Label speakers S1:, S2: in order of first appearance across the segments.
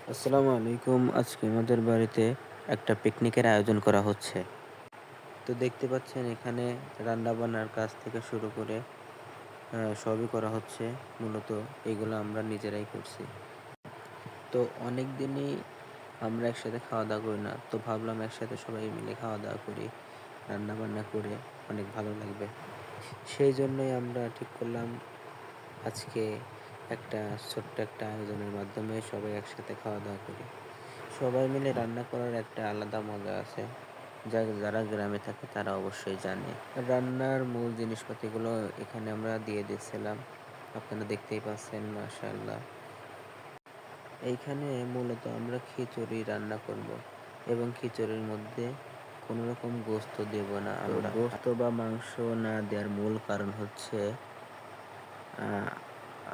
S1: আসসালামু আলাইকুম। আজকে আমাদের বাড়িতে একটা পিকনিকের আয়োজন করা হচ্ছে। তো দেখতে পাচ্ছেন এখানে রান্নাবান্নার কাজ থেকে শুরু করে সবই করা হচ্ছে। মূলত এগুলো আমরা নিজেরাই করছি। তো অনেকদিনই আমরা একসাথে খাওয়া-দাওয়া করি না। তো ভাবলাম একসাথে সবাই মিলে খাওয়া-দাওয়া করি। রান্নাবান্না করে অনেক ভালো লাগবে। সেই জন্যই আমরা ঠিক করলাম আজকে একটা ছোট্ট একটা আয়োজনের মাধ্যমে সবাই একসাথে খাওয়া-দাওয়া করি। সবাই মিলে রান্না করার একটা আলাদা মজা আছে। যারা গ্রামে থাকে তারা অবশ্যই জানে। রান্নার মূল জিনিসপাতিগুলো এখানে আমরা দিয়ে দিচ্ছিলাম। আপনারা দেখতেই পাচ্ছেন মাশাআল্লাহ। এইখানে মূলত আমরা খিচুড়ি রান্না করব এবং খিচুড়ির মধ্যে কোনো রকম গোস্ত দেব না আমরা। গোস্ত বা মাংস না দেওয়ার মূল কারণ হচ্ছে আ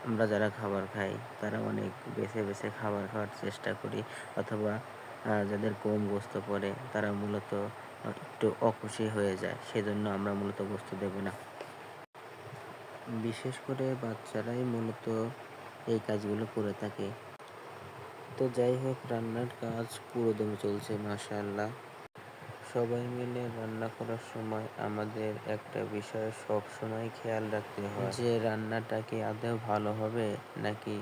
S1: আমরা যারা খাবার খাই তারা অনেক বেছে, বেছে খাবার খাওয়ার চেষ্টা করি অথবা যাদের কম গোস্ত পড়ে তারা মূলত একটু অখুশি হয়ে যায়। সেজন্য আমরা মূলত গোস্ত দেব না। বিশেষ করে বাচ্চারাই মূলত এই কাজগুলো করে থাকে। তো যাই হোক রান্নার কাজ পুরোদমে চলছে মাশাআল্লাহ। সবাই মিলে রান্না করার সময় আমাদের একটা বিষয় সবসময় খেয়াল রাখতে হয় যে রান্নাটা কি আদৌ ভালো হবে নাকি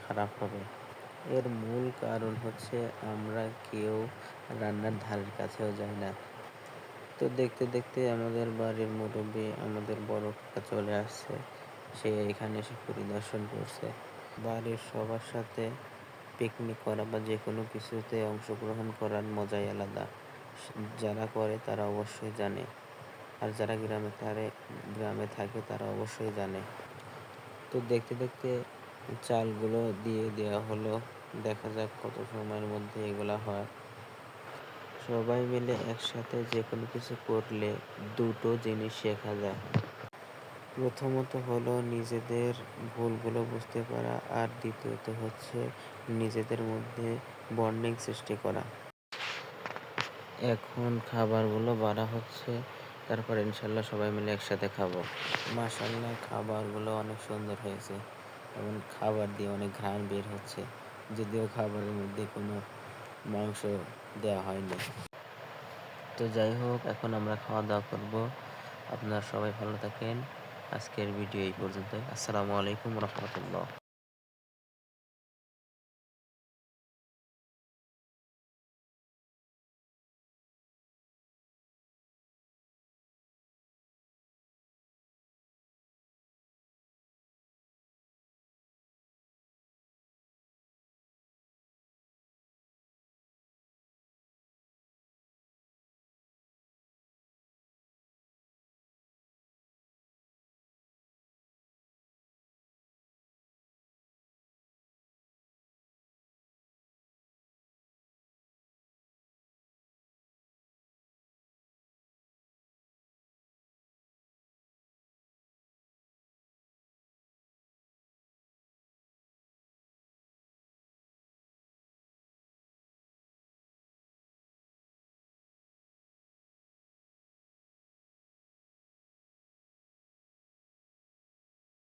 S1: খারাপ হবে। এর মূল কারণ হচ্ছে আমরা কেউ রান্নার ধারের কাছেও যাই না। তো দেখতে দেখতে আমাদের বাড়ির মুরব্বি আমাদের বড় কাকা চলে আসছে। সে এখানে এসে পরিদর্শন করছে। বাড়ির সবার সাথে পিকনিক করা বা যেকোনো কিছুতে অংশগ্রহণ করার মজাই আলাদা। যারা করে তারা অবশ্যই জানে। আর যারা গ্রামে থাকে তারা অবশ্যই জানে। তো দেখতে দেখতে চালগুলো দিয়ে দেওয়া হলো। দেখা যাক কত সময়ের মধ্যে এগুলা হয়। সবাই মিলে একসাথে যেকোনো কিছু করলে দুটো জিনিস শেখা যায়। প্রথমত হলো নিজেদের ভুলগুলো বুঝতে পারা আর দ্বিতীয়ত হচ্ছে নিজেদের মধ্যে বন্ডিং সৃষ্টি করা। এখন খাবারগুলো বাড়া হচ্ছে। তারপর ইনশাল্লাহ সবাই মিলে একসাথে খাবো। মাশাআল্লাহ খাবারগুলো অনেক সুন্দর হয়েছে এবং খাবার দিয়ে অনেক ঘ্রাণ বের হচ্ছে। যদিও খাবারের মধ্যে কোনো মাংস দেওয়া হয়নি। তো যাই হোক এখন আমরা খাওয়া-দাওয়া করব। আপনারা সবাই ভালো থাকেন। আজকের ভিডিও এই পর্যন্তই। আসসালামু আলাইকুম ওয়া রাহমাতুল্লাহ।